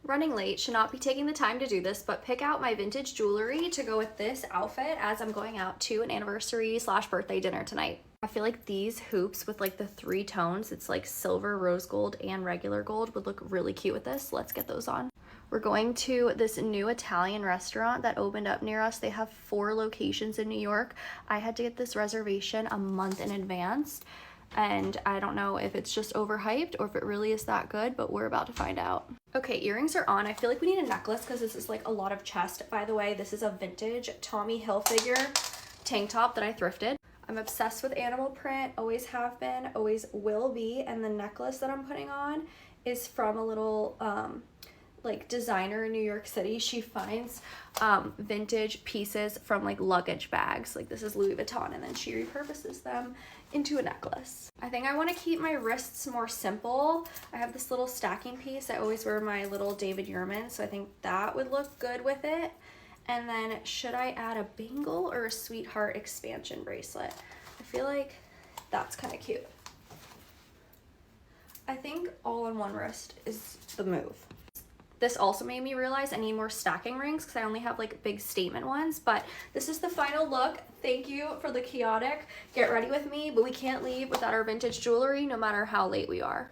Running late, should not be taking the time to do this, but pick out my vintage jewelry to go with this outfit as I'm going out to an anniversary / birthday dinner tonight. I feel like these hoops with like the 3 tones, it's like silver, rose gold, and regular gold, would look really cute with this. Let's get those on. We're going to this new Italian restaurant that opened up near us. They have 4 locations in New York. I had to get this reservation a month in advance, and I don't know if it's just overhyped or if it really is that good, but we're about to find out. Okay, earrings are on. I feel like we need a necklace because this is like a lot of chest. By the way, this is a vintage Tommy Hilfiger tank top that I thrifted. I'm obsessed with animal print, always have been, always will be, and the necklace that I'm putting on is from a little like designer in New York City. She finds vintage pieces from like luggage bags. Like this is Louis Vuitton, and then she repurposes them into a necklace. I think I want to keep my wrists more simple. I have this little stacking piece. I always wear my little David Yurman, so I think that would look good with it. And then should I add a bangle or a sweetheart expansion bracelet? I feel like that's kind of cute. I think all on one wrist is the move. This also made me realize I need more stacking rings because I only have like big statement ones, but this is the final look. Thank you for the chaotic get ready with me, but we can't leave without our vintage jewelry no matter how late we are.